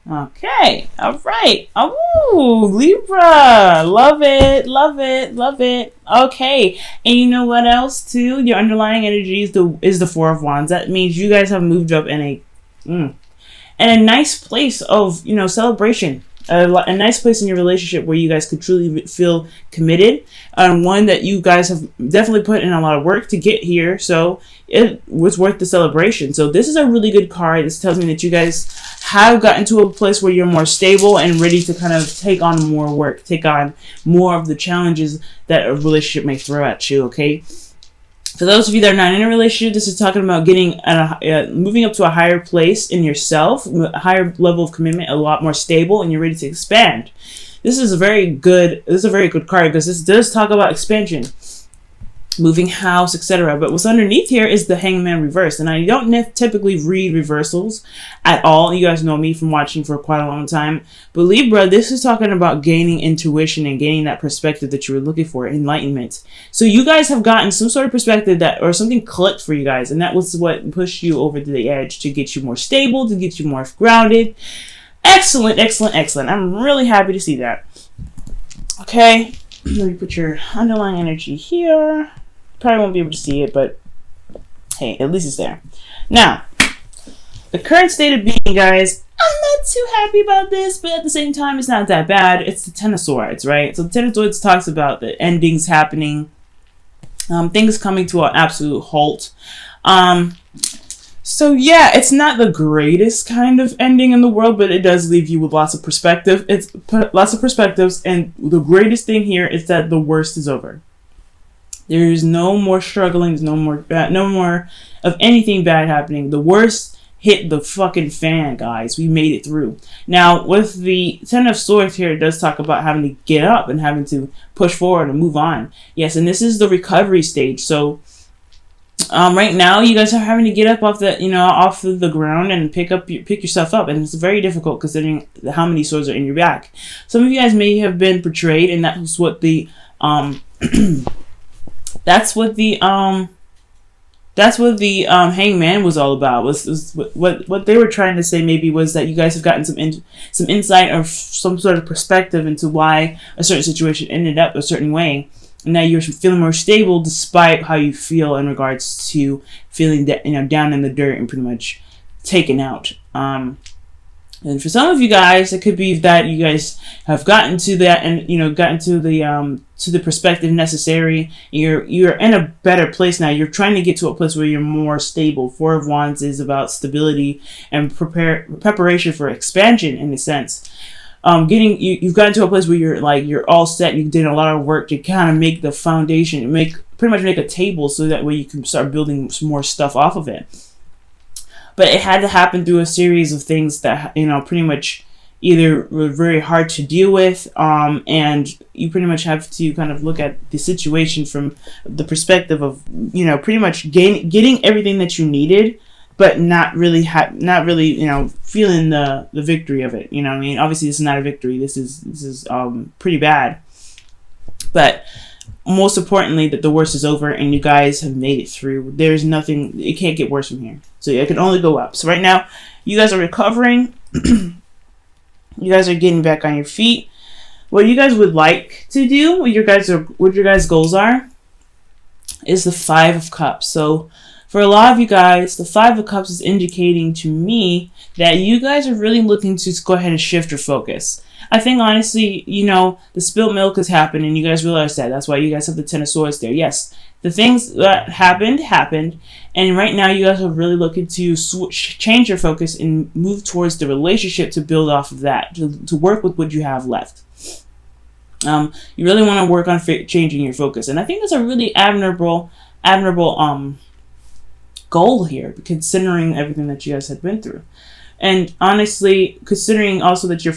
Okay. All right. Oh, Libra. Love it. Love it. Love it. Okay. And you know what else too? Your underlying energy is the Four of Wands. That means you guys have moved up in a nice place of celebration. A nice place in your relationship where you guys could truly feel committed, and one that you guys have definitely put in a lot of work to get here, so it was worth the celebration. So this is a really good card. This tells me that you guys have gotten to a place where you're more stable and ready to kind of take on more work, take on more of the challenges that a relationship may throw at you, okay? For those of you that are not in a relationship, this is talking about getting moving up to a higher place in yourself, a higher level of commitment, a lot more stable, and you're ready to expand. This is a very good card because this does talk about expansion, moving house, etc. But what's underneath here is the Hangman reverse, and I don't typically read reversals at all. You guys know me from watching for quite a long time. But Libra, this is talking about gaining intuition and gaining that perspective that you were looking for, enlightenment. So you guys have gotten some sort of perspective or something clicked for you guys, and that was what pushed you over to the edge to get you more stable, to get you more grounded. Excellent, excellent, excellent. I'm really happy to see that. Okay, let me put your underlying energy here. Probably won't be able to see it, but hey, at least it's there. Now, the current state of being, guys, I'm not too happy about this, but at the same time, it's not that bad. It's the Ten of Swords, right? So the Ten of Swords talks about the endings happening, things coming to an absolute halt. So yeah, it's not the greatest kind of ending in the world, but it does leave you with lots of perspective. It's lots of perspectives, and the greatest thing here is that the worst is over. There's no more struggling. There's no more of anything bad happening. The worst hit the fucking fan, guys. We made it through. Now, with the Ten of Swords here, it does talk about having to get up and having to push forward and move on. Yes, and this is the recovery stage. So, right now, you guys are having to get up off the ground and pick yourself up, and it's very difficult considering how many swords are in your back. Some of you guys may have been portrayed, and that's what the Hangman was all about. Was what they were trying to say maybe was that you guys have gotten some insight or some sort of perspective into why a certain situation ended up a certain way, and now you're feeling more stable despite how you feel in regards to feeling that down in the dirt and pretty much taken out. And for some of you guys, it could be that you guys have gotten to that and gotten to the perspective necessary. You're in a better place now. You're trying to get to a place where you're more stable. Four of Wands is about stability and preparation for expansion in a sense. You've gotten to a place where you're all set. You did a lot of work to kind of make the foundation, pretty much make a table so that way you can start building some more stuff off of it. But it had to happen through a series of things that, pretty much either were very hard to deal with, and you pretty much have to kind of look at the situation from the perspective of, pretty much getting everything that you needed, but not really feeling the victory of it. Obviously this is not a victory. This is pretty bad. But most importantly, that the worst is over and you guys have made it through. There's nothing, it can't get worse from here. So it can only go up. So right now, you guys are recovering. You guys are getting back on your feet. What you guys would like to do, what your guys' goals are, is the Five of Cups. So for a lot of you guys, the Five of Cups is indicating to me that you guys are really looking to go ahead and shift your focus. I think honestly, the spilled milk has happened and you guys realize that. That's why you guys have the Ten of Swords there. Yes, the things that happened. And right now you guys are really looking to change your focus and move towards the relationship to build off of that, to work with what you have left. You really want to work on changing your focus. And I think that's a really admirable goal here, considering everything that you guys had been through. And honestly, considering also that your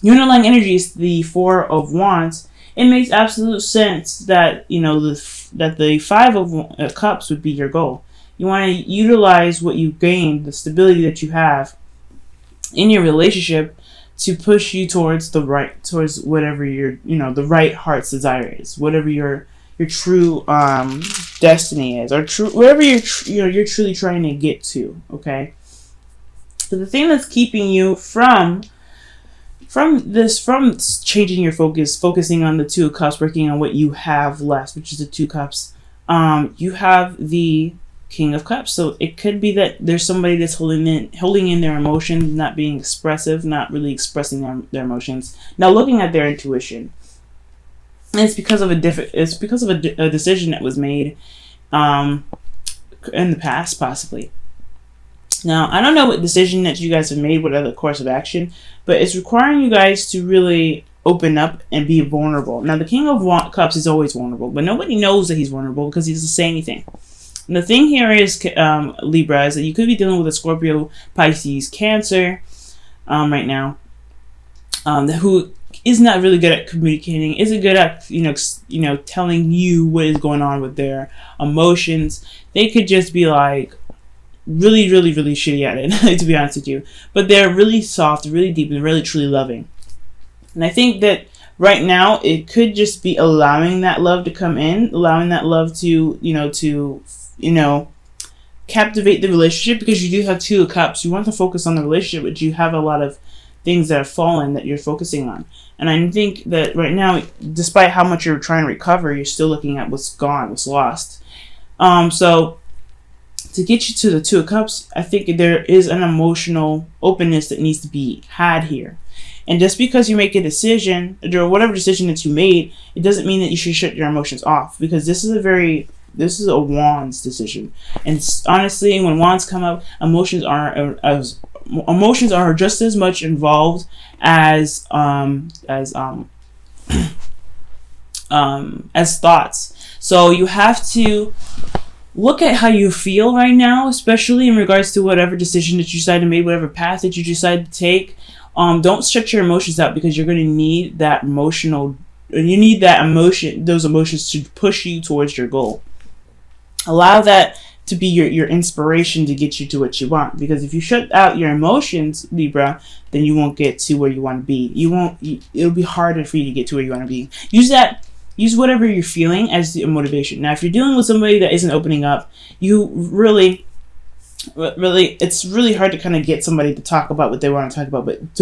underlying energy is the Four of Wands, it makes absolute sense that that the Five of Cups would be your goal. You want to utilize what you gained, the stability that you have in your relationship, to push you towards whatever your the right heart's desire is, whatever your true destiny is, or whatever you're truly trying to get to. Okay, So the thing that's keeping you from changing your focus, focusing on the Two of Cups, working on what you have left, which is the Two Cups, you have the King of Cups. So it could be that there's somebody that's holding in their emotions, not being expressive, not really expressing their emotions. Now looking at their intuition, and it's because of a decision that was made in the past, possibly. Now, I don't know what decision that you guys have made, what other course of action, but it's requiring you guys to really open up and be vulnerable. Now, the King of Cups is always vulnerable, but nobody knows that he's vulnerable because he doesn't say anything. And the thing here is, Libra, is that you could be dealing with a Scorpio, Pisces, Cancer right now, who is not really good at communicating, isn't good at telling you what is going on with their emotions. They could just be like really, really, really shitty at it, to be honest with you. But they're really soft, really deep, and really truly loving. And I think that right now it could just be allowing that love to come in, allowing that love to captivate the relationship, because you do have Two of Cups. You want to focus on the relationship, but you have a lot of things that have fallen that you're focusing on. And I think that right now, despite how much you're trying to recover, you're still looking at what's gone, what's lost. So to get you to the Two of Cups, I think there is an emotional openness that needs to be had here. And just because you make a decision, or whatever decision that you made, it doesn't mean that you should shut your emotions off, because this is a Wands decision. And honestly, when Wands come up, emotions are just as much involved as thoughts. So you have to look at how you feel right now, especially in regards to whatever decision that you decide to make, whatever path that you decide to take. Don't shut your emotions out, because you're going to need that those emotions to push you towards your goal. Allow that to be your inspiration to get you to what you want. Because if you shut out your emotions, Libra, then you won't get to where you want to be. It'll be harder for you to get to where you want to be. Use whatever you're feeling as the motivation. Now, if you're dealing with somebody that isn't opening up, you really, it's really hard to kind of get somebody to talk about what they want to talk about. But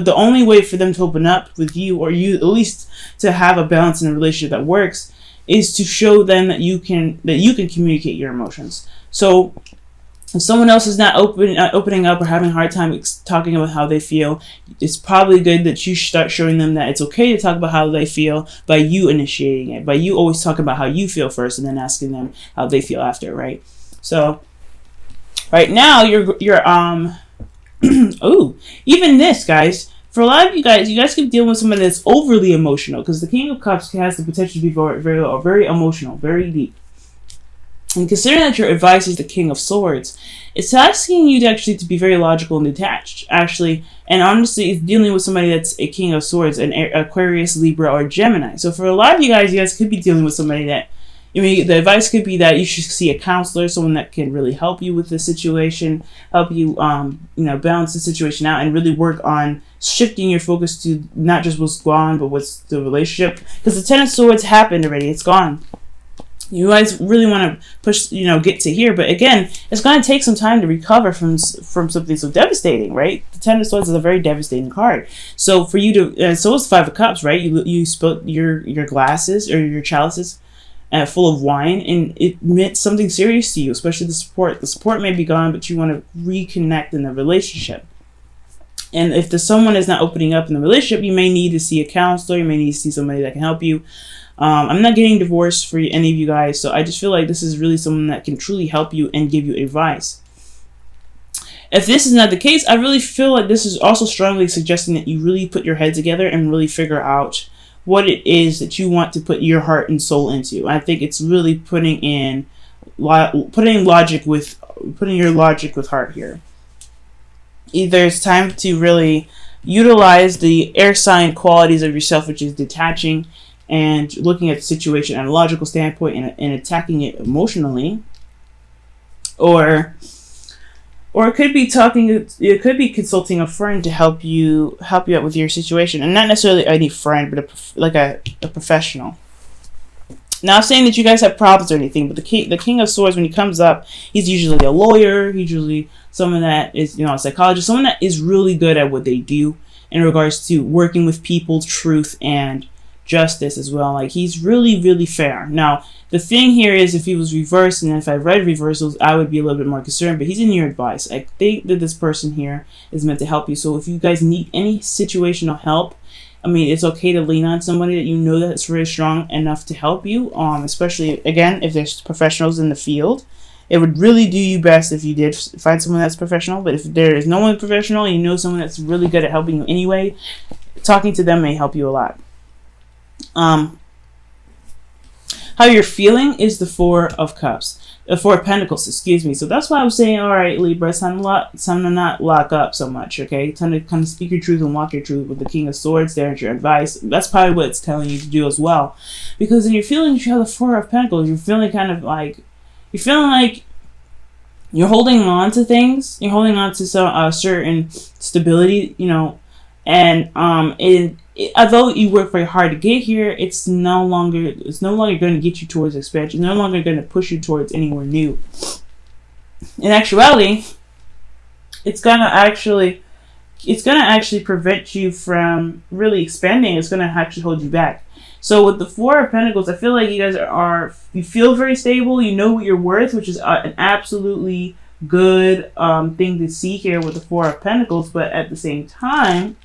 the only way for them to open up with you, or you at least to have a balance in a relationship that works, is to show them that you can communicate your emotions. So if someone else is not opening up or having a hard time talking about how they feel, it's probably good that you start showing them that it's okay to talk about how they feel by you initiating it, by you always talking about how you feel first and then asking them how they feel after, right? So right now you're oh, even this, guys, for a lot of you guys keep dealing with somebody that's overly emotional, because the King of Cups has the potential to be very, very, very emotional, very deep. And considering that your advice is the King of Swords, it's asking you to be very logical and detached, actually. And honestly, it's dealing with somebody that's a King of Swords, an Aquarius, Libra, or Gemini. So for a lot of you guys could be dealing with somebody that, the advice could be that you should see a counselor, someone that can really help you with the situation, help you, balance the situation out, and really work on shifting your focus to not just what's gone, but what's the relationship. Because the Ten of Swords happened already; it's gone. You guys really want to push, get to here, but again, it's going to take some time to recover from something so devastating, right? The Ten of Swords is a very devastating card. So for you to, so is Five of Cups, right? You spilt your glasses or your chalices full of wine, and it meant something serious to you, especially the support. The support may be gone, but you want to reconnect in the relationship. And if someone is not opening up in the relationship, you may need to see a counselor. You may need to see somebody that can help you. I'm not getting divorced for any of you guys, so I just feel like this is really someone that can truly help you and give you advice. If this is not the case, I really feel like this is also strongly suggesting that you really put your head together and really figure out what it is that you want to put your heart and soul into. I think it's really putting your logic with heart here. Either it's time to really utilize the air sign qualities of yourself, which is detaching and looking at the situation at a logical standpoint and attacking it emotionally, or it could be consulting a friend to help you out with your situation, and not necessarily any friend, but a professional. Not saying that you guys have problems or anything, but the King of Swords, when he comes up, he's usually a lawyer. He's usually someone that is, a psychologist, someone that is really good at what they do in regards to working with people, truth, and justice as well. Like, he's really, really fair. Now, the thing here is, if he was reversed, and if I read reversals, I would be a little bit more concerned, but he's in your advice. I think that this person here is meant to help you. So if you guys need any situational help, I mean, it's okay to lean on somebody that you know that's very strong enough to help you, especially, again, if there's professionals in the field. It would really do you best if you did find someone that's professional, but if there is no one professional and you know someone that's really good at helping you anyway, talking to them may help you a lot. How you're feeling is the Four of Cups. The Four of Pentacles, excuse me. So that's why I was saying, all right, Libra, it's time to not lock up so much, okay? Time to kind of speak your truth and walk your truth with the King of Swords there at your advice. That's probably what it's telling you to do as well. Because in your feelings, you have the Four of Pentacles. You're feeling kind of like, you're holding on to things. You're holding on to some certain stability, and although you work very hard to get here, it's no longer going to get you towards expansion. No longer going to push you towards anywhere new. In actuality, it's gonna actually prevent you from really expanding. It's gonna actually hold you back. So with the Four of Pentacles, I feel like you guys you feel very stable. You know what you're worth, which is an absolutely good thing to see here with the Four of Pentacles. But at the same time,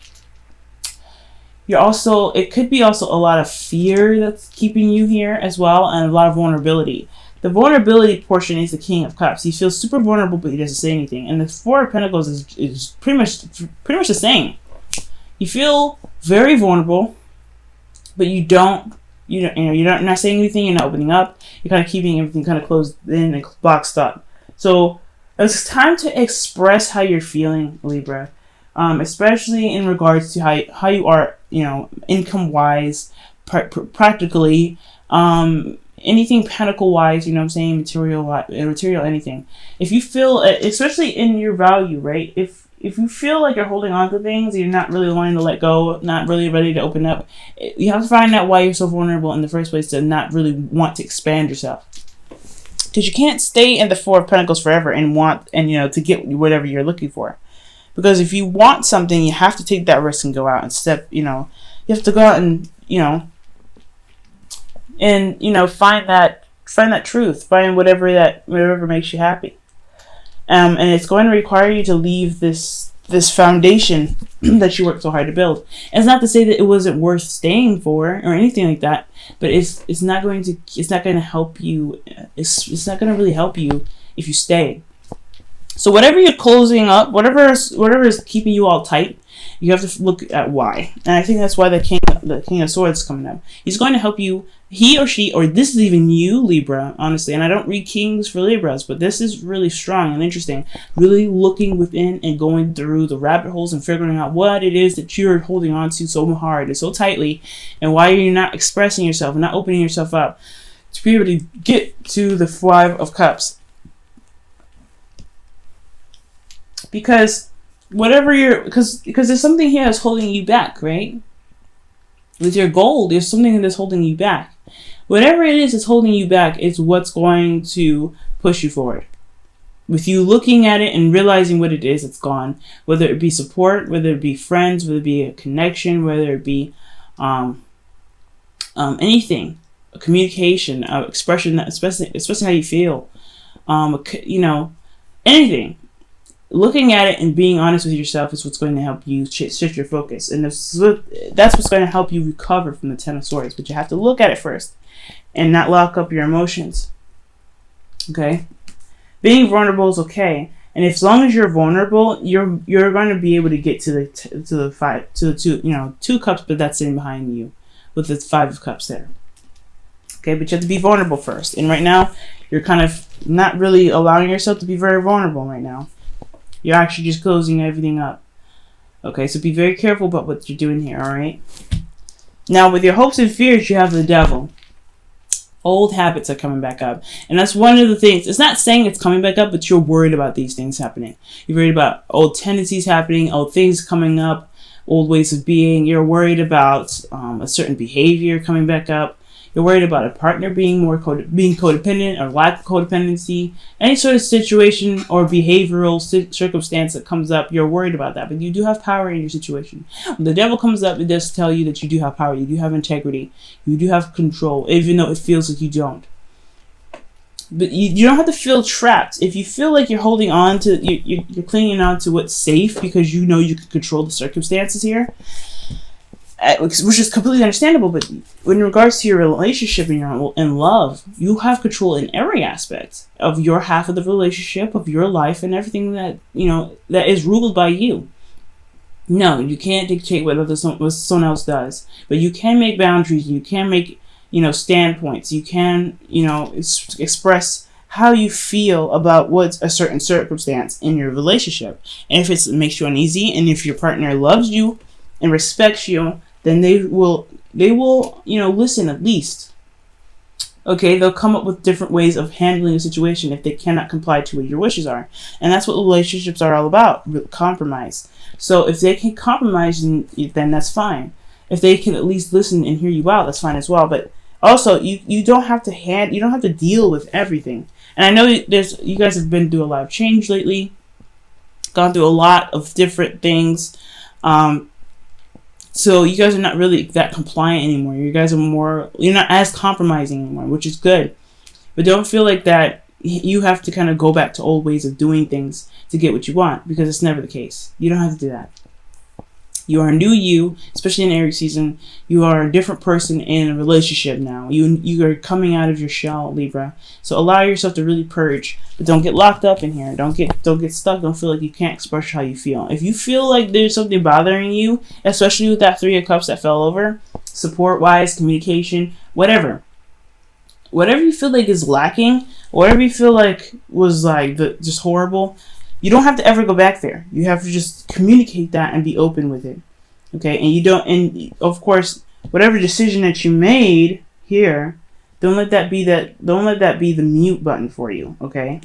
it could be also a lot of fear that's keeping you here as well, and a lot of vulnerability. The vulnerability portion is the King of Cups. He feels super vulnerable, but he doesn't say anything. And the Four of Pentacles is pretty much the same. You feel very vulnerable, but you're not saying anything. You're not opening up. You're kind of keeping everything kind of closed in and boxed up. So it's time to express how you're feeling, Libra. Especially in regards to how you are, income wise, practically, anything pentacle wise, material anything. If you feel, especially in your value, right? If you feel like you're holding on to things, you're not really wanting to let go, not really ready to open up, you have to find out why you're so vulnerable in the first place to not really want to expand yourself. Because you can't stay in the Four of Pentacles forever and to get whatever you're looking for. Because if you want something, you have to take that risk and go out and you have to go out and, find that truth, find whatever makes you happy. And it's going to require you to leave this foundation that you worked so hard to build. And it's not to say that it wasn't worth staying for or anything like that, but it's not going to help you. It's not going to really help you if you stay. So whatever you're closing up, whatever is keeping you all tight, you have to look at why. And I think that's why the King of Swords is coming up. He's going to help you, he or she, or this is even you, Libra, honestly. And I don't read Kings for Libras, but this is really strong and interesting. Really looking within and going through the rabbit holes and figuring out what it is that you're holding on to so hard and so tightly, and why you're not expressing yourself and not opening yourself up to be able to get to the Five of Cups. Because because there's something here that's holding you back, right? With your goal, there's something that's holding you back. Whatever it is that's holding you back is what's going to push you forward. With you looking at it and realizing what it is that's gone, whether it be support, whether it be friends, whether it be a connection, whether it be anything, a communication, expression, especially how you feel, anything. Looking at it and being honest with yourself is what's going to help you shift your focus. And that's what's going to help you recover from the Ten of Swords. But you have to look at it first and not lock up your emotions. Okay? Being vulnerable is okay. And as long as you're vulnerable, you're going to be able to get to the two cups, but that's sitting behind you with the Five of Cups there. Okay, but you have to be vulnerable first. And right now, you're kind of not really allowing yourself to be very vulnerable right now. You're actually just closing everything up. Okay, so be very careful about what you're doing here, alright? Now, with your hopes and fears, you have the Devil. Old habits are coming back up. And that's one of the things. It's not saying it's coming back up, but you're worried about these things happening. You're worried about old tendencies happening, old things coming up, old ways of being. You're worried about a certain behavior coming back up. You're worried about a partner being being codependent or lack of codependency. Any sort of situation or behavioral circumstance that comes up, you're worried about that. But you do have power in your situation. When the devil comes up, it does tell you that you do have power. You do have integrity. You do have control, even though it feels like you don't. But you don't have to feel trapped. If you feel like you're holding on to, you're clinging on to what's safe because you know you can control the circumstances here, which is completely understandable. But in regards to your relationship and in love, you have control in every aspect of your half of the relationship, of your life, and everything that that is ruled by you. No, you can't dictate what someone else does, but you can make boundaries. You can make standpoints. You can, express how you feel about what's a certain circumstance in your relationship. And if it makes you uneasy, and if your partner loves you and respects you, then they will, listen at least. Okay, they'll come up with different ways of handling a situation if they cannot comply to what your wishes are. And that's what relationships are all about, compromise. So if they can compromise, then that's fine. If they can at least listen and hear you out, that's fine as well. But also, you don't have to deal with everything. And I know you guys have been through a lot of change lately, gone through a lot of different things. So you guys are not really that compliant anymore. You guys are you're not as compromising anymore, which is good. But don't feel like that you have to kind of go back to old ways of doing things to get what you want, because it's never the case. You don't have to do that. You are a new you, especially in Aries season. You are a different person in a relationship now. You are coming out of your shell, Libra. So allow yourself to really purge, but don't get locked up in here. Don't get stuck. Don't feel like you can't express how you feel. If you feel like there's something bothering you, especially with that 3 of Cups that fell over, support-wise, communication, whatever you feel like is lacking, whatever you feel like was just horrible, you don't have to ever go back there. You have to just communicate that and be open with it. Okay? And of course, whatever decision that you made here, don't let that be the mute button for you, okay?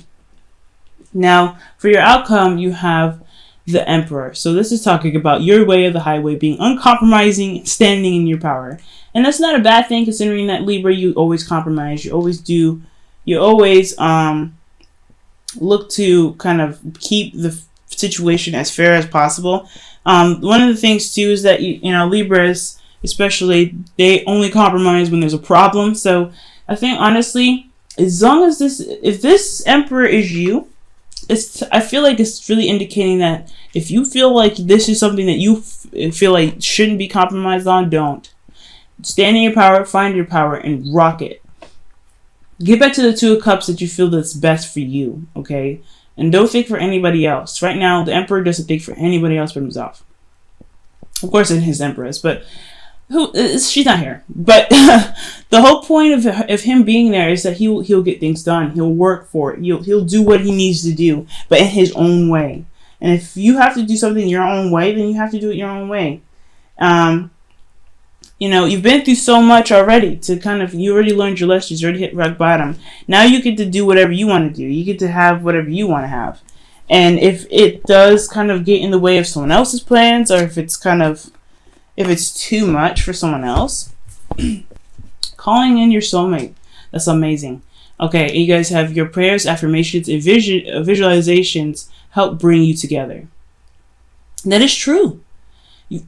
Now, for your outcome, you have the Emperor. So this is talking about your way of the highway, being uncompromising, standing in your power. And that's not a bad thing, considering that Libra, you always compromise, you always look to kind of keep the situation as fair as possible. One of the things too is that Libras, especially, they only compromise when there's a problem. So I think honestly, as long as if this Emperor is you, I feel like it's really indicating that if you feel like this is something that you feel like shouldn't be compromised on, don't. Stand in your power, find your power, and rock it. Get back to the 2 of Cups that you feel that's best for you, okay? And don't think for anybody else. Right now, the Emperor doesn't think for anybody else but himself. Of course, it's his Empress, but she's not here. But the whole point of him being there is that he'll get things done. He'll work for it. He'll do what he needs to do, but in his own way. And if you have to do something your own way, then you have to do it your own way. You've been through so much already you already learned your lessons, you already hit rock bottom. Now you get to do whatever you want to do. You get to have whatever you want to have. And if it does kind of get in the way of someone else's plans, or if it's too much for someone else, calling in your soulmate, that's amazing. Okay, you guys have your prayers, affirmations, and visualizations help bring you together. That is true.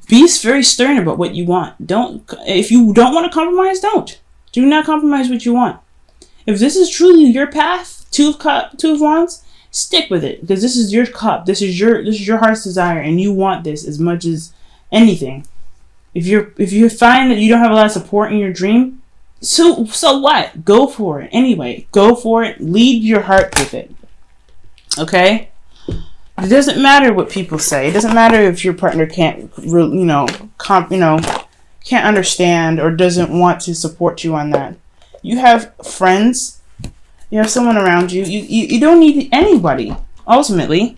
Be very stern about what you want. If you don't want to compromise, don't. Do not compromise what you want. If this is truly your path, 2 of Wands, stick with it, because this is your cup. This is your heart's desire, and you want this as much as anything. If you find that you don't have a lot of support in your dream, so what? Go for it anyway. Go for it. Lead your heart with it. Okay? It doesn't matter what people say. It doesn't matter if your partner can't understand or doesn't want to support you on that. You have friends. You have someone around you. You don't need anybody, ultimately.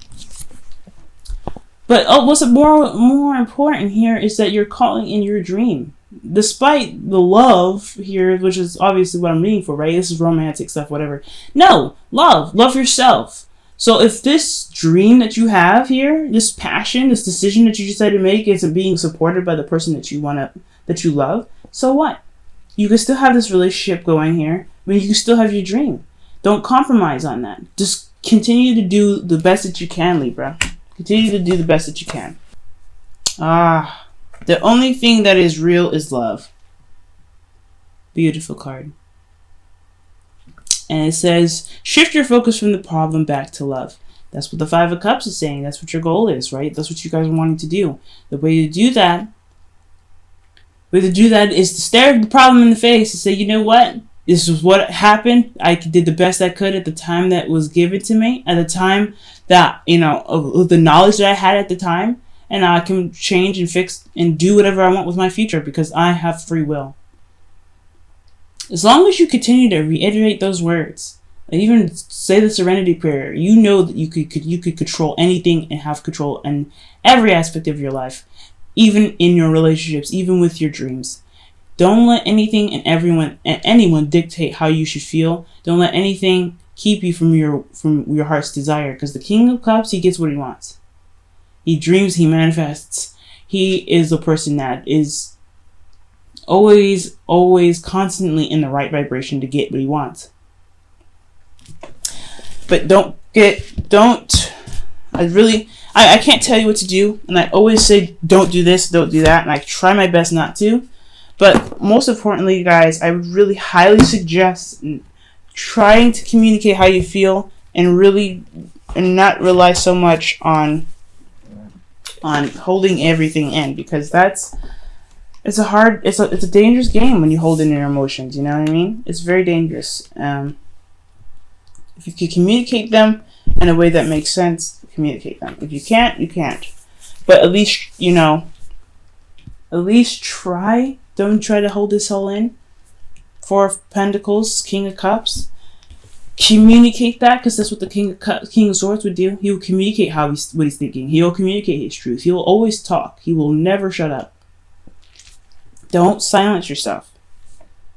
But what's more important here is that you're calling in your dream. Despite the love here, which is obviously what I'm reading for, right? This is romantic stuff, whatever. No, love yourself. So if this dream that you have here, this passion, this decision that you decided to make isn't being supported by the person that you love, so what? You can still have this relationship going here. I mean, you can still have your dream. Don't compromise on that. Just continue to do the best that you can, Libra. Continue to do the best that you can. The only thing that is real is love. Beautiful card. And it says, shift your focus from the problem back to love. That's what the Five of Cups is saying. That's what your goal is, right? That's what you guys are wanting to do. The way to do that is to stare the problem in the face and say, you know what? This is what happened. I did the best I could at the time that was given to me, at the time that, of the knowledge that I had at the time. And I can change and fix and do whatever I want with my future because I have free will. As long as you continue to reiterate those words, even say the Serenity Prayer, you know that you could control anything and have control in every aspect of your life, even in your relationships, even with your dreams. Don't let anything and anyone dictate how you should feel. Don't let anything keep you from your heart's desire, because the King of Cups, he gets what he wants. He dreams, he manifests. He is a person that is always constantly in the right vibration to get what he wants. But I can't tell you what to do, and I always say don't do this, don't do that, and I try my best not to. But most importantly, guys, I would really highly suggest trying to communicate how you feel and not rely so much on holding everything in, because it's a dangerous game when you hold in your emotions, you know what I mean? It's very dangerous. If you can communicate them in a way that makes sense, communicate them. If you can't, you can't. But at least try. Don't try to hold this all in. Four of Pentacles, King of Cups. Communicate that, because that's what the King of Swords would do. He will communicate what he's thinking. He will communicate his truth. He will always talk. He will never shut up. Don't silence yourself.